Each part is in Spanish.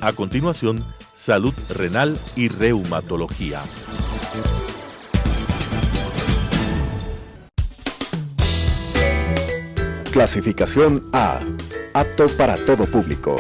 A continuación, salud renal y reumatología. Clasificación A. Apto para todo público.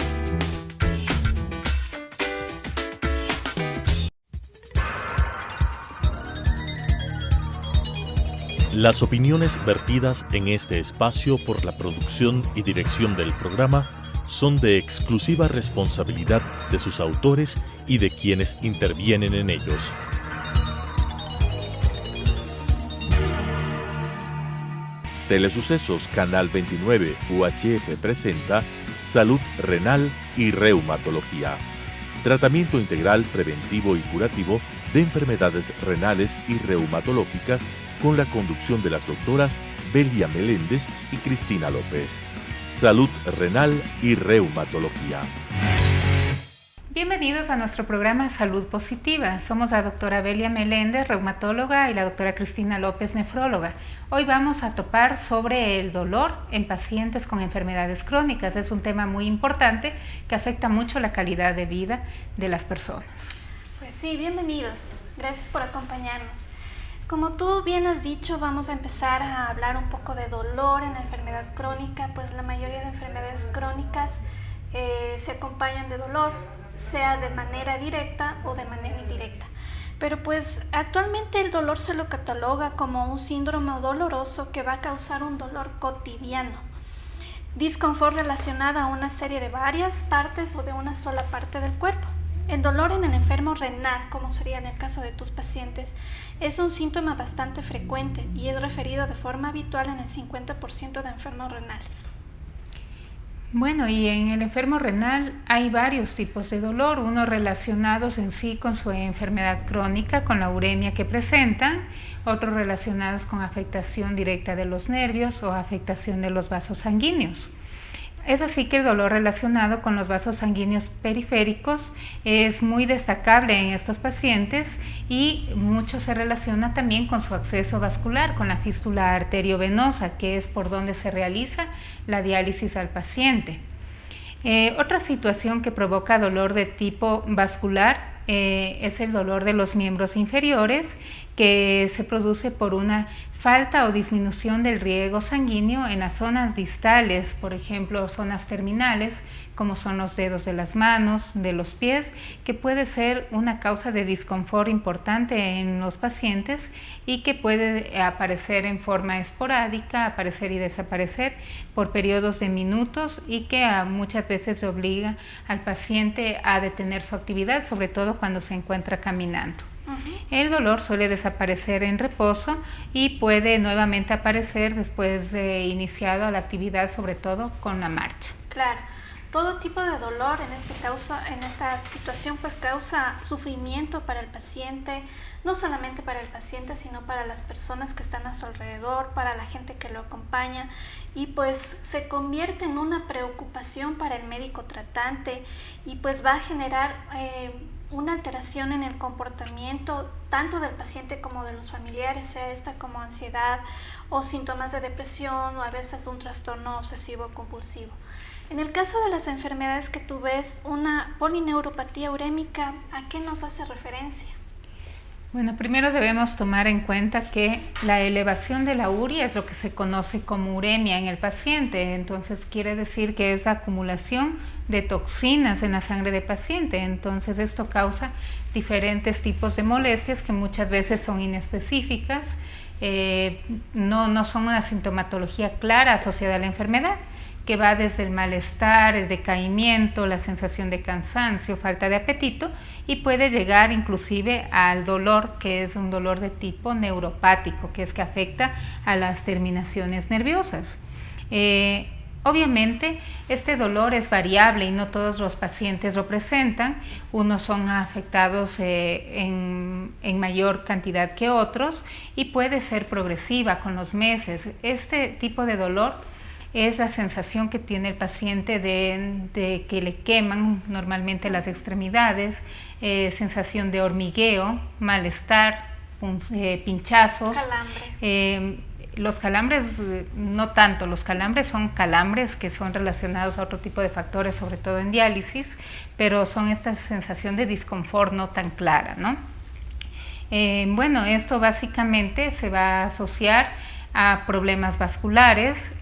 Las opiniones vertidas en este espacio por la producción y dirección del programa son de exclusiva responsabilidad de sus autores y de quienes intervienen en ellos. Telesucesos Canal 29 UHF presenta Salud Renal y Reumatología. Tratamiento integral, preventivo y curativo de enfermedades renales y reumatológicas con la conducción de las doctoras Belia Meléndez y Cristina López. Salud renal y reumatología. Bienvenidos a nuestro programa Salud Positiva. Somos la doctora Belia Meléndez, reumatóloga, y la doctora Cristina López, nefróloga. Hoy vamos a topar sobre el dolor en pacientes con enfermedades crónicas. Es un tema muy importante que afecta mucho la calidad de vida de las personas. Pues sí, bienvenidos. Gracias por acompañarnos. Como tú bien has dicho, vamos a empezar a hablar un poco de dolor en la enfermedad crónica, pues la mayoría de enfermedades crónicas se acompañan de dolor, sea de manera directa o de manera indirecta. Pero pues actualmente el dolor se lo cataloga como un síndrome doloroso que va a causar un dolor cotidiano. Disconfort relacionado a una serie de varias partes o de una sola parte del cuerpo. El dolor en el enfermo renal, como sería en el caso de tus pacientes, es un síntoma bastante frecuente y es referido de forma habitual en el 50% de enfermos renales. Bueno, y en el enfermo renal hay varios tipos de dolor, unos relacionados en sí con su enfermedad crónica, con la uremia que presentan, otros relacionados con afectación directa de los nervios o afectación de los vasos sanguíneos. Es así que el dolor relacionado con los vasos sanguíneos periféricos es muy destacable en estos pacientes y mucho se relaciona también con su acceso vascular, con la fístula arteriovenosa, que es por donde se realiza la diálisis al paciente. Otra situación que provoca dolor de tipo vascular es el dolor de los miembros inferiores, que se produce por una falta o disminución del riego sanguíneo en las zonas distales, por ejemplo, zonas terminales, como son los dedos de las manos, de los pies, que puede ser una causa de disconfort importante en los pacientes y que puede aparecer en forma esporádica, aparecer y desaparecer por periodos de minutos y que muchas veces le obliga al paciente a detener su actividad, sobre todo cuando se encuentra caminando. El dolor suele desaparecer en reposo y puede nuevamente aparecer después de iniciada la actividad, sobre todo con la marcha. Claro, todo tipo de dolor en esta situación pues causa sufrimiento para el paciente, no solamente para el paciente, sino para las personas que están a su alrededor, para la gente que lo acompaña, y pues se convierte en una preocupación para el médico tratante y pues va a generar una alteración en el comportamiento tanto del paciente como de los familiares, sea esta como ansiedad o síntomas de depresión o a veces un trastorno obsesivo compulsivo. En el caso de las enfermedades que tú ves, una polineuropatía urémica, ¿a qué nos hace referencia? Bueno, primero debemos tomar en cuenta que la elevación de la urea es lo que se conoce como uremia en el paciente, entonces quiere decir que es acumulación de toxinas en la sangre del paciente, entonces esto causa diferentes tipos de molestias que muchas veces son inespecíficas, no son una sintomatología clara asociada a la enfermedad, que va desde el malestar, el decaimiento, la sensación de cansancio, falta de apetito y puede llegar inclusive al dolor, que es un dolor de tipo neuropático, que es que afecta a las terminaciones nerviosas. Obviamente este dolor es variable y no todos los pacientes lo presentan, unos son afectados en mayor cantidad que otros y puede ser progresiva con los meses. Este tipo de dolor es la sensación que tiene el paciente de que le queman normalmente las extremidades, sensación de hormigueo, malestar, pinchazos, calambre. Los calambres, no tanto, los calambres son calambres que son relacionados a otro tipo de factores, sobre todo en diálisis, pero son esta sensación de disconfort no tan clara, ¿no? Bueno, esto básicamente se va a asociar a problemas vasculares,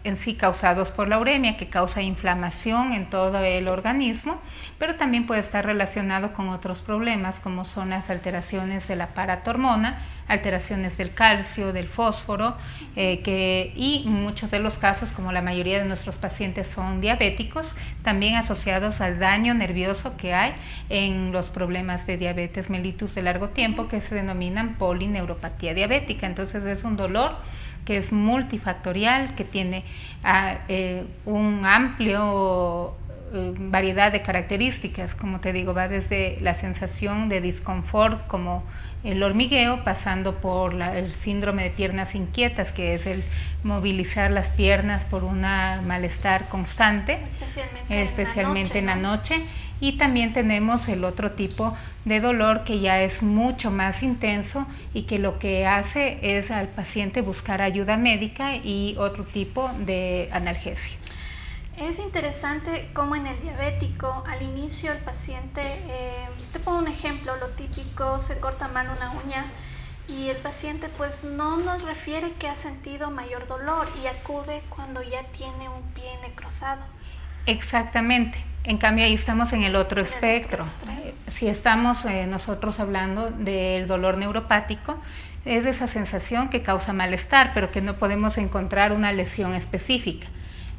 en sí causados por la uremia, que causa inflamación en todo el organismo, pero también puede estar relacionado con otros problemas como son las alteraciones de la paratormona, alteraciones del calcio, del fósforo, y en muchos de los casos, como la mayoría de nuestros pacientes son diabéticos, también asociados al daño nervioso que hay en los problemas de diabetes mellitus de largo tiempo, que se denominan polineuropatía diabética. Entonces es un dolor que es multifactorial, que tiene un amplio variedad de características, como te digo, va desde la sensación de disconfort como el hormigueo, pasando por el síndrome de piernas inquietas, que es el movilizar las piernas por un malestar constante, especialmente en la noche. Y también tenemos el otro tipo de dolor que ya es mucho más intenso y que lo que hace es al paciente buscar ayuda médica y otro tipo de analgesia. Es interesante cómo en el diabético, al inicio el paciente, te pongo un ejemplo, lo típico, se corta mal una uña y el paciente pues no nos refiere que ha sentido mayor dolor y acude cuando ya tiene un pie necrosado. Exactamente. En cambio, ahí estamos en el otro espectro. Si estamos nosotros hablando del dolor neuropático, es esa sensación que causa malestar, pero que no podemos encontrar una lesión específica.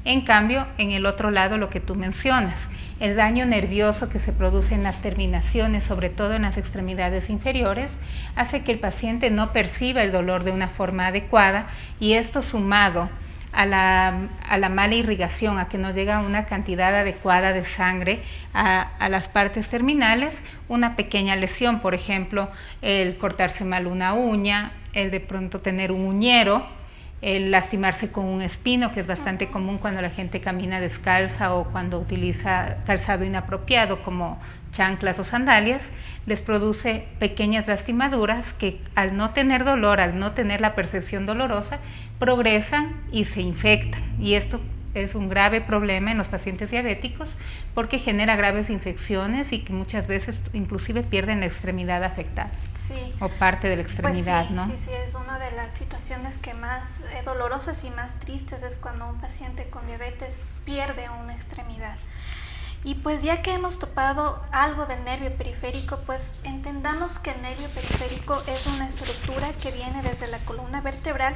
En cambio, en el otro lado, lo que tú mencionas, el daño nervioso que se produce en las terminaciones, sobre todo en las extremidades inferiores, hace que el paciente no perciba el dolor de una forma adecuada, y esto sumado a la mala irrigación, a que no llega una cantidad adecuada de sangre a las partes terminales, una pequeña lesión, por ejemplo, el cortarse mal una uña, el de pronto tener un uñero, el lastimarse con un espino, que es bastante común cuando la gente camina descalza o cuando utiliza calzado inapropiado como chanclas o sandalias, les produce pequeñas lastimaduras que al no tener dolor, al no tener la percepción dolorosa, progresan y se infectan. Y esto es un grave problema en los pacientes diabéticos porque genera graves infecciones y que muchas veces inclusive pierden la extremidad afectada. Sí. O parte de la extremidad, pues sí, ¿no? Sí, es una de las situaciones que más dolorosas y más tristes es cuando un paciente con diabetes pierde una extremidad. Y pues ya que hemos topado algo del nervio periférico, pues entendamos que el nervio periférico es una estructura que viene desde la columna vertebral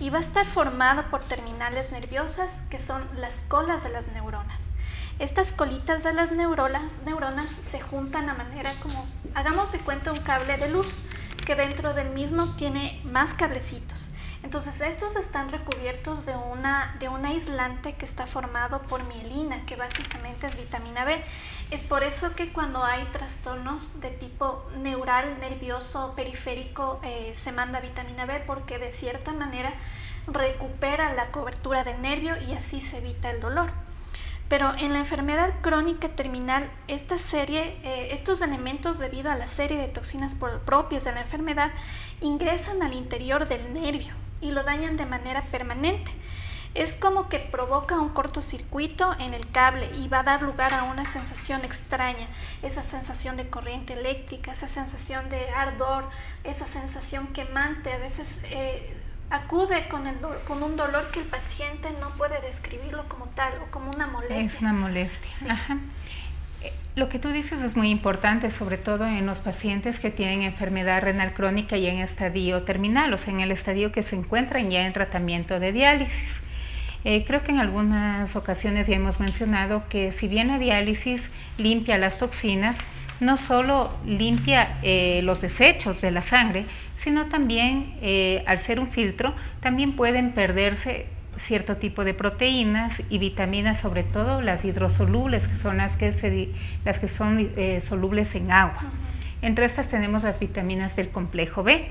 y va a estar formado por terminales nerviosas que son las colas de las neuronas. Estas colitas de las neuronas se juntan a manera como, hagamos de cuenta un cable de luz, que dentro del mismo tiene más cablecitos. Entonces estos están recubiertos de un aislante que está formado por mielina, que básicamente es vitamina B. Es por eso que cuando hay trastornos de tipo neural, nervioso, periférico, se manda vitamina B, porque de cierta manera recupera la cobertura del nervio y así se evita el dolor. Pero en la enfermedad crónica terminal, estos elementos, debido a la serie de toxinas propias de la enfermedad, ingresan al interior del nervio y lo dañan de manera permanente. Es como que provoca un cortocircuito en el cable y va a dar lugar a una sensación extraña, esa sensación de corriente eléctrica, esa sensación de ardor, esa sensación quemante. A veces acude con un dolor que el paciente no puede describirlo como tal o como una molestia. Es una molestia. Sí. Ajá. Lo que tú dices es muy importante, sobre todo en los pacientes que tienen enfermedad renal crónica y en estadio terminal, o sea, en el estadio que se encuentran ya en tratamiento de diálisis. Creo que en algunas ocasiones ya hemos mencionado que si bien la diálisis limpia las toxinas, no solo limpia los desechos de la sangre, sino también, al ser un filtro, también pueden perderse cierto tipo de proteínas y vitaminas, sobre todo las hidrosolubles, que son las que son solubles en agua. Entre estas tenemos las vitaminas del complejo B.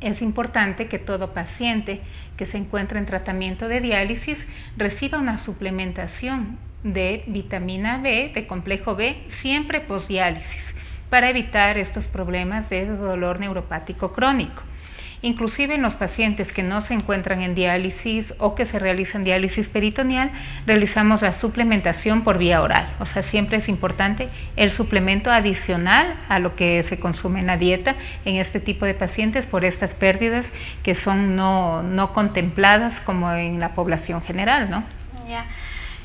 Es importante que todo paciente que se encuentra en tratamiento de diálisis reciba una suplementación de vitamina B, de complejo B, siempre postdiálisis, para evitar estos problemas de dolor neuropático crónico. Inclusive en los pacientes que no se encuentran en diálisis o que se realizan diálisis peritoneal, realizamos la suplementación por vía oral. O sea, siempre es importante el suplemento adicional a lo que se consume en la dieta en este tipo de pacientes por estas pérdidas que son no contempladas como en la población general, ¿no? Ya.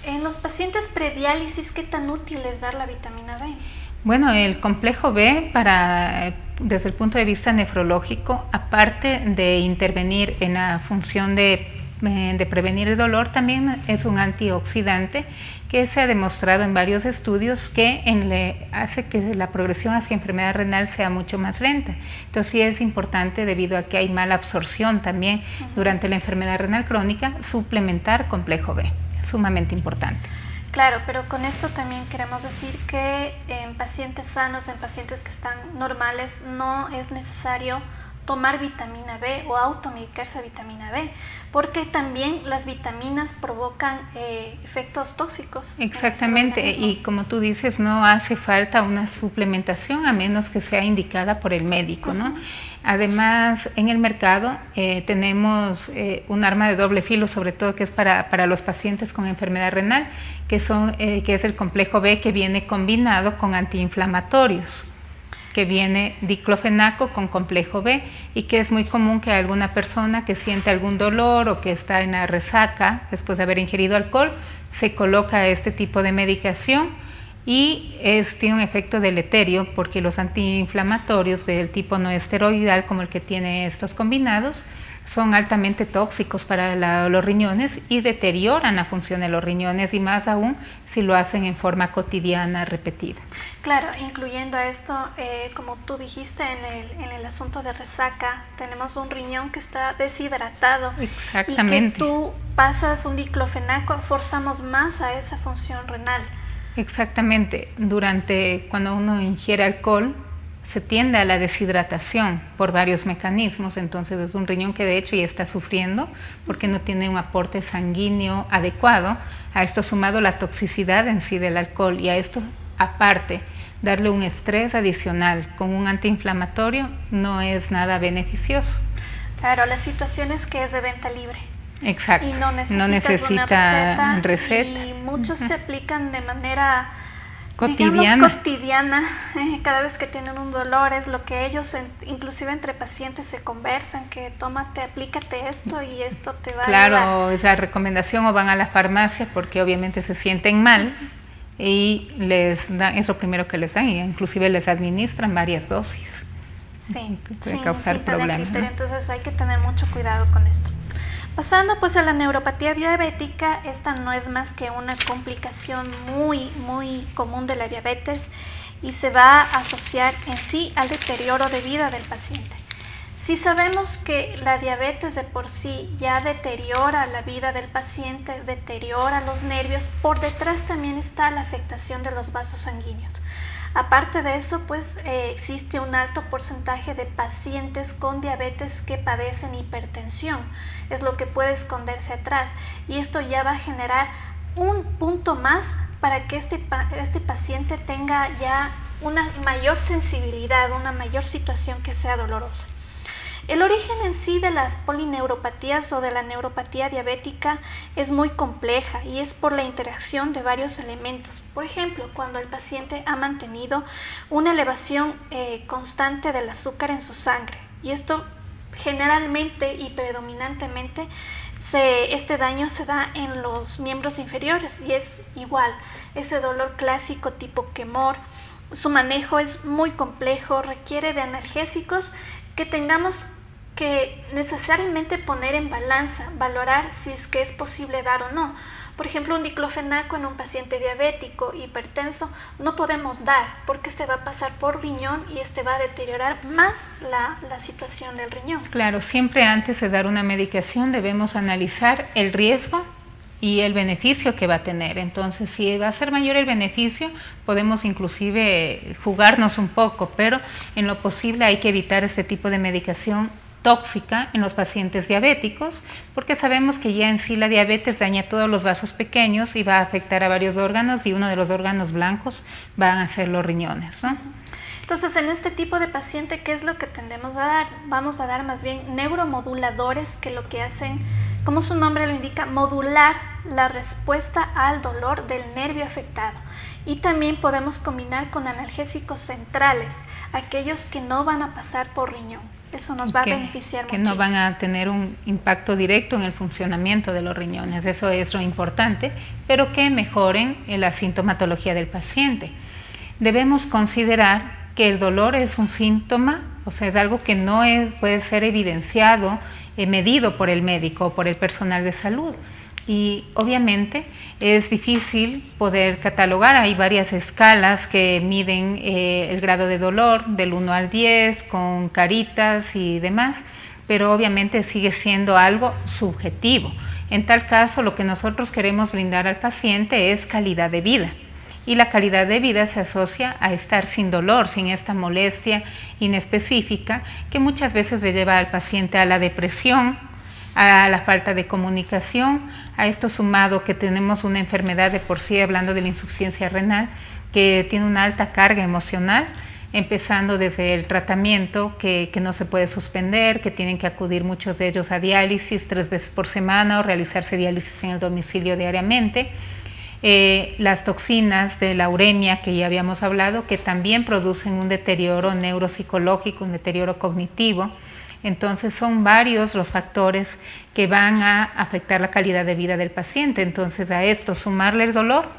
En los pacientes prediálisis, ¿qué tan útil es dar la vitamina B? Bueno, el complejo B desde el punto de vista nefrológico, aparte de intervenir en la función de prevenir el dolor, también es un antioxidante que se ha demostrado en varios estudios que hace que la progresión hacia enfermedad renal sea mucho más lenta. Entonces sí es importante, debido a que hay mala absorción también durante la enfermedad renal crónica, suplementar complejo B. Es sumamente importante. Claro, pero con esto también queremos decir que en pacientes sanos, en pacientes que están normales, no es necesario tomar vitamina B o automedicarse a vitamina B, porque también las vitaminas provocan efectos tóxicos. Exactamente, y como tú dices, no hace falta una suplementación a menos que sea indicada por el médico, ¿no? Además, en el mercado tenemos un arma de doble filo, sobre todo que es para los pacientes con enfermedad renal, que es el complejo B, que viene combinado con antiinflamatorios, que viene diclofenaco con complejo B, y que es muy común que alguna persona que siente algún dolor o que está en la resaca después de haber ingerido alcohol, se coloca este tipo de medicación y tiene un efecto deleterio, porque los antiinflamatorios del tipo no esteroidal, como el que tiene estos combinados, son altamente tóxicos para los riñones y deterioran la función de los riñones, y más aún si lo hacen en forma cotidiana repetida. Claro, incluyendo a esto, como tú dijiste, en el asunto de resaca, tenemos un riñón que está deshidratado. Exactamente. Y que tú pasas un diclofenaco, forzamos más a esa función renal. Exactamente. Cuando uno ingiere alcohol, se tiende a la deshidratación por varios mecanismos. Entonces es un riñón que de hecho ya está sufriendo porque no tiene un aporte sanguíneo adecuado. A esto sumado la toxicidad en sí del alcohol, y a esto aparte darle un estrés adicional con un antiinflamatorio no es nada beneficioso. Claro, la situación es que es de venta libre. Exacto. Y no necesita una receta. Y muchos se aplican de manera cotidiana. Cada vez que tienen un dolor, es lo que ellos, inclusive entre pacientes, se conversan, que tómate, aplícate esto y esto te va a ayudar. Claro, es la recomendación, o van a la farmacia porque obviamente se sienten mal y es lo primero que les dan, y inclusive les administran varias dosis. Sí, puede causar problemas, ¿no? Entonces hay que tener mucho cuidado con esto. Pasando pues a la neuropatía diabética, esta no es más que una complicación muy común de la diabetes y se va a asociar en sí al deterioro de vida del paciente. Si sabemos que la diabetes de por sí ya deteriora la vida del paciente, deteriora los nervios, por detrás también está la afectación de los vasos sanguíneos. Aparte de eso, pues existe un alto porcentaje de pacientes con diabetes que padecen hipertensión. Es lo que puede esconderse atrás, y esto ya va a generar un punto más para que este paciente tenga ya una mayor sensibilidad, una mayor situación que sea dolorosa. El origen en sí de las polineuropatías o de la neuropatía diabética es muy compleja y es por la interacción de varios elementos. Por ejemplo, cuando el paciente ha mantenido una elevación constante del azúcar en su sangre, y esto generalmente y predominantemente este daño se da en los miembros inferiores, y es igual ese dolor clásico tipo quemor. Su manejo es muy complejo, requiere de analgésicos que tengamos que necesariamente poner en balanza, valorar si es que es posible dar o no. Por ejemplo, un diclofenaco en un paciente diabético, hipertenso, no podemos dar porque va a pasar por riñón y va a deteriorar más la situación del riñón. Claro, siempre antes de dar una medicación debemos analizar el riesgo y el beneficio que va a tener. Entonces, si va a ser mayor el beneficio, podemos inclusive jugarnos un poco, pero en lo posible hay que evitar este tipo de medicación tóxica en los pacientes diabéticos, porque sabemos que ya en sí la diabetes daña todos los vasos pequeños y va a afectar a varios órganos, y uno de los órganos blancos van a ser los riñones, ¿no? Entonces, en este tipo de paciente, ¿qué es lo que tendemos a dar? Vamos a dar más bien neuromoduladores, que lo que hacen, como su nombre lo indica, modular la respuesta al dolor del nervio afectado. Y también podemos combinar con analgésicos centrales, aquellos que no van a pasar por riñón. Eso nos va a beneficiar muchísimo. Que no van a tener un impacto directo en el funcionamiento de los riñones, eso es lo importante, pero que mejoren la sintomatología del paciente. Debemos considerar que el dolor es un síntoma, o sea, es algo que no puede ser evidenciado, medido por el médico o por el personal de salud. Y obviamente es difícil poder catalogar, hay varias escalas que miden el grado de dolor del 1 al 10 con caritas y demás, pero obviamente sigue siendo algo subjetivo. En tal caso, lo que nosotros queremos brindar al paciente es calidad de vida. Y la calidad de vida se asocia a estar sin dolor, sin esta molestia inespecífica que muchas veces le lleva al paciente a la depresión, a la falta de comunicación, a esto sumado que tenemos una enfermedad de por sí, hablando de la insuficiencia renal, que tiene una alta carga emocional, empezando desde el tratamiento que no se puede suspender, que tienen que acudir muchos de ellos a diálisis 3 veces por semana o realizarse diálisis en el domicilio diariamente. Las toxinas de la uremia que ya habíamos hablado, que también producen un deterioro neuropsicológico, un deterioro cognitivo. Entonces son varios los factores que van a afectar la calidad de vida del paciente. Entonces a esto sumarle el dolor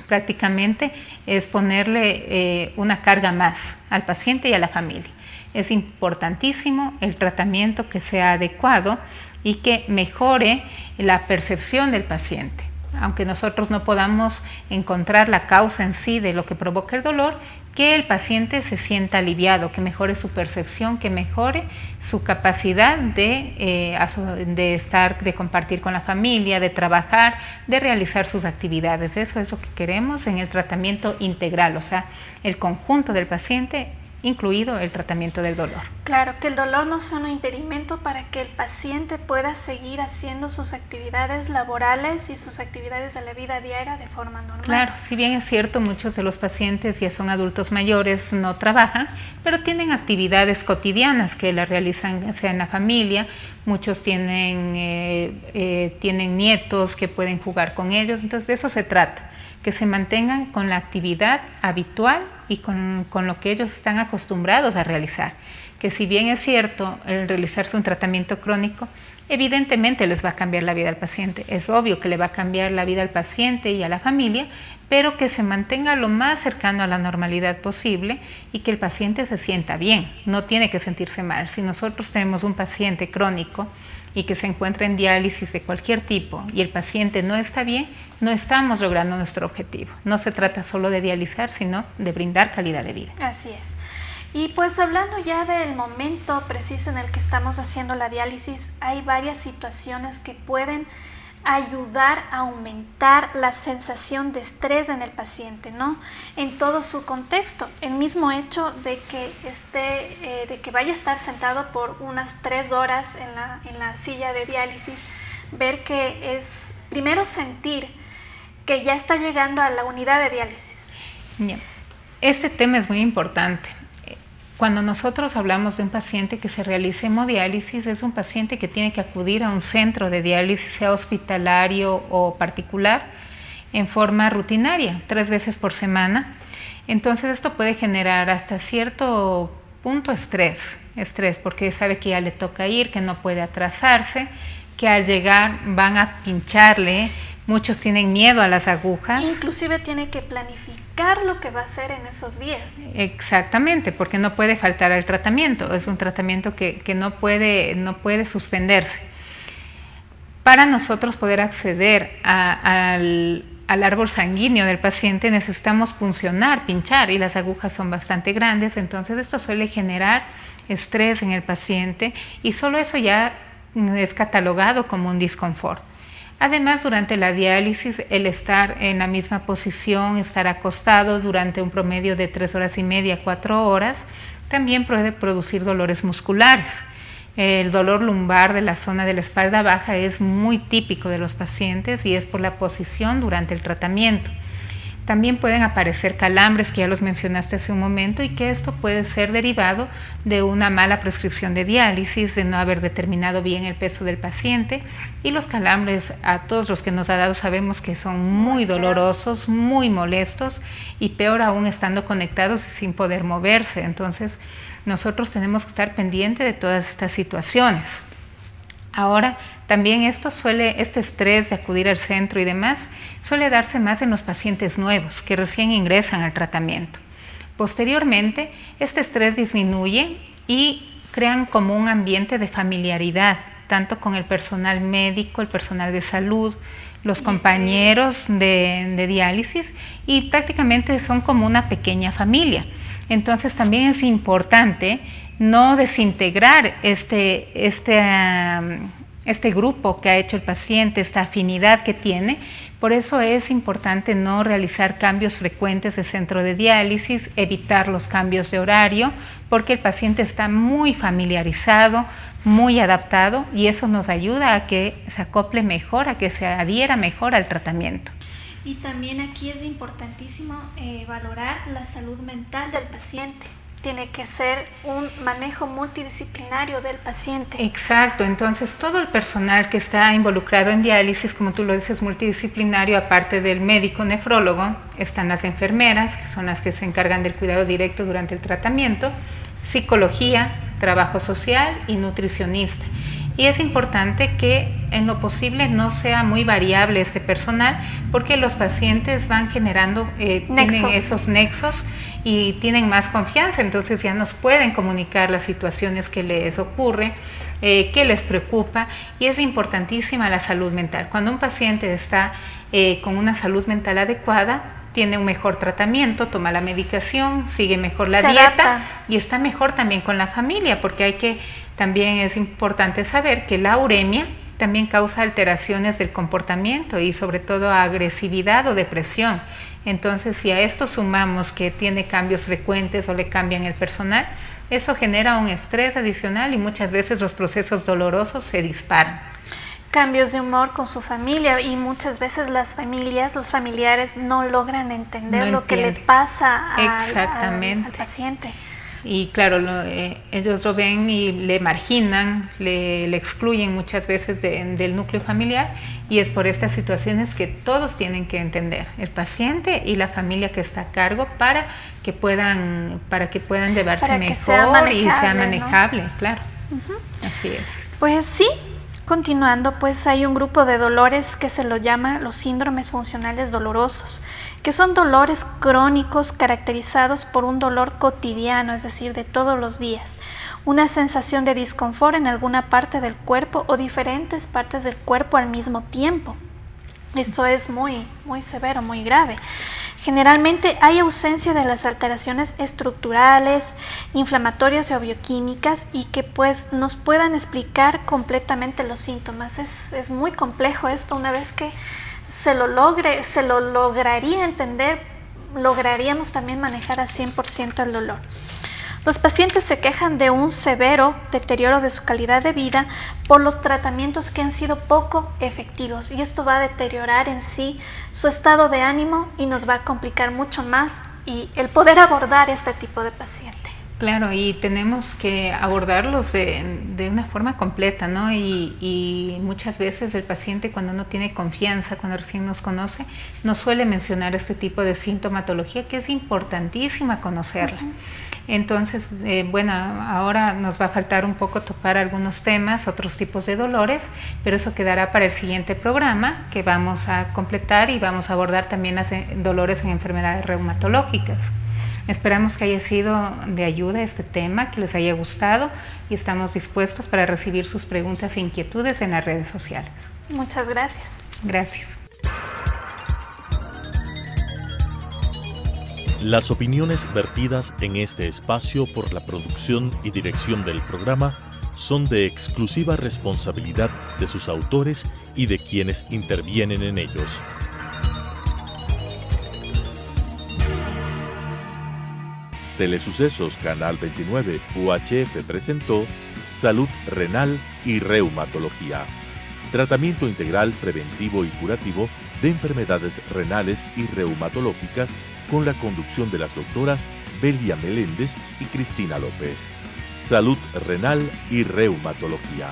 prácticamente es ponerle una carga más al paciente y a la familia. Es importantísimo el tratamiento que sea adecuado y que mejore la percepción del paciente. Aunque nosotros no podamos encontrar la causa en sí de lo que provoca el dolor, que el paciente se sienta aliviado, que mejore su percepción, que mejore su capacidad de estar, de compartir con la familia, de trabajar, de realizar sus actividades. Eso es lo que queremos en el tratamiento integral, o sea, el conjunto del paciente, incluido el tratamiento del dolor. Claro, que el dolor no sea un impedimento para que el paciente pueda seguir haciendo sus actividades laborales y sus actividades de la vida diaria de forma normal. Claro, si bien es cierto, muchos de los pacientes ya son adultos mayores, no trabajan, pero tienen actividades cotidianas que las realizan sea en la familia. Muchos tienen nietos que pueden jugar con ellos, entonces de eso se trata, que se mantengan con la actividad habitual y con lo que ellos están acostumbrados a realizar. Que si bien es cierto, el realizarse un tratamiento crónico, evidentemente les va a cambiar la vida al paciente. Es obvio que le va a cambiar la vida al paciente y a la familia, pero que se mantenga lo más cercano a la normalidad posible y que el paciente se sienta bien. No tiene que sentirse mal. Si nosotros tenemos un paciente crónico y que se encuentra en diálisis de cualquier tipo y el paciente no está bien, no estamos logrando nuestro objetivo. No se trata solo de dializar, sino de brindar calidad de vida. Así es. Y pues hablando ya del momento preciso en el que estamos haciendo la diálisis, hay varias situaciones que pueden ayudar a aumentar la sensación de estrés en el paciente, ¿no? En todo su contexto. El mismo hecho de que vaya a estar sentado por unas 3 horas en la silla de diálisis, ver que es primero sentir que ya está llegando a la unidad de diálisis. Bien. Este tema es muy importante. Cuando nosotros hablamos de un paciente que se realice hemodiálisis, es un paciente que tiene que acudir a un centro de diálisis, sea hospitalario o particular, en forma rutinaria, 3 veces por semana. Entonces esto puede generar hasta cierto punto estrés, porque sabe que ya le toca ir, que no puede atrasarse, que al llegar van a pincharle. Muchos tienen miedo a las agujas. Inclusive tiene que planificar lo que va a hacer en esos días. Exactamente, porque no puede faltar al tratamiento. Es un tratamiento que no puede suspenderse. Para nosotros poder acceder al árbol sanguíneo del paciente necesitamos puncionar, pinchar, y las agujas son bastante grandes. Entonces esto suele generar estrés en el paciente y solo eso ya es catalogado como un disconfort. Además, durante la diálisis, el estar en la misma posición, estar acostado durante un promedio de 3 horas y media, 4 horas, también puede producir dolores musculares. El dolor lumbar de la zona de la espalda baja es muy típico de los pacientes y es por la posición durante el tratamiento. También pueden aparecer calambres, que ya los mencionaste hace un momento, y que esto puede ser derivado de una mala prescripción de diálisis, de no haber determinado bien el peso del paciente. Y los calambres, a todos los que nos ha dado, sabemos que son muy dolorosos, muy molestos, y peor aún estando conectados y sin poder moverse. Entonces, nosotros tenemos que estar pendientes de todas estas situaciones. Ahora, también este estrés de acudir al centro y demás, suele darse más en los pacientes nuevos que recién ingresan al tratamiento. Posteriormente, este estrés disminuye y crean como un ambiente de familiaridad, tanto con el personal médico, el personal de salud, los compañeros de diálisis, y prácticamente son como una pequeña familia. Entonces, también es importante no desintegrar este grupo que ha hecho el paciente, esta afinidad que tiene. Por eso es importante no realizar cambios frecuentes de centro de diálisis, evitar los cambios de horario, porque el paciente está muy familiarizado, muy adaptado, y eso nos ayuda a que se acople mejor, a que se adhiera mejor al tratamiento. Y también aquí es importantísimo valorar la salud mental del paciente. Tiene que ser un manejo multidisciplinario del paciente. Exacto, entonces todo el personal que está involucrado en diálisis, como tú lo dices, multidisciplinario, aparte del médico nefrólogo, están las enfermeras, que son las que se encargan del cuidado directo durante el tratamiento, psicología, trabajo social y nutricionista. Y es importante que en lo posible no sea muy variable este personal, porque los pacientes van generando, tienen esos nexos y tienen más confianza, entonces ya nos pueden comunicar las situaciones que les ocurre, que les preocupa, y es importantísima la salud mental. Cuando un paciente está con una salud mental adecuada, tiene un mejor tratamiento, toma la medicación, sigue mejor la dieta y está mejor también con la familia, porque también es importante saber que la uremia también causa alteraciones del comportamiento y sobre todo agresividad o depresión. Entonces, si a esto sumamos que tiene cambios frecuentes o le cambian el personal, eso genera un estrés adicional y muchas veces los procesos dolorosos se disparan. Cambios de humor con su familia, y muchas veces los familiares no logran entender lo que le pasa al paciente. Y claro, ellos lo ven y le marginan, le excluyen muchas veces del núcleo familiar, y es por estas situaciones que todos tienen que entender, el paciente y la familia que está a cargo, para que puedan llevarse mejor y sea manejable, ¿no? Claro. Así es. Pues sí. Continuando, pues hay un grupo de dolores que se lo llama los síndromes funcionales dolorosos, que son dolores crónicos caracterizados por un dolor cotidiano, es decir, de todos los días, una sensación de disconfort en alguna parte del cuerpo o diferentes partes del cuerpo al mismo tiempo. Esto es muy severo, muy grave. Generalmente hay ausencia de las alteraciones estructurales, inflamatorias o bioquímicas, y que pues nos puedan explicar completamente los síntomas. Es muy complejo esto. Una vez que se lo lograría entender, lograríamos también manejar al 100% el dolor. Los pacientes se quejan de un severo deterioro de su calidad de vida por los tratamientos que han sido poco efectivos, y esto va a deteriorar en sí su estado de ánimo y nos va a complicar mucho más y el poder abordar este tipo de paciente. Claro, y tenemos que abordarlos de una forma completa, ¿no? Y muchas veces el paciente, cuando no tiene confianza, cuando recién nos conoce, nos suele mencionar este tipo de sintomatología, que es importantísima conocerla. Entonces, bueno, ahora nos va a faltar un poco topar algunos temas, otros tipos de dolores, pero eso quedará para el siguiente programa, que vamos a completar, y vamos a abordar también los dolores en enfermedades reumatológicas. Esperamos que haya sido de ayuda este tema, que les haya gustado, y estamos dispuestos para recibir sus preguntas e inquietudes en las redes sociales. Muchas gracias. Gracias. Las opiniones vertidas en este espacio por la producción y dirección del programa son de exclusiva responsabilidad de sus autores y de quienes intervienen en ellos. Telesucesos Canal 29 UHF presentó Salud Renal y Reumatología. Tratamiento integral preventivo y curativo de enfermedades renales y reumatológicas con la conducción de las doctoras Belia Meléndez y Cristina López. Salud Renal y Reumatología.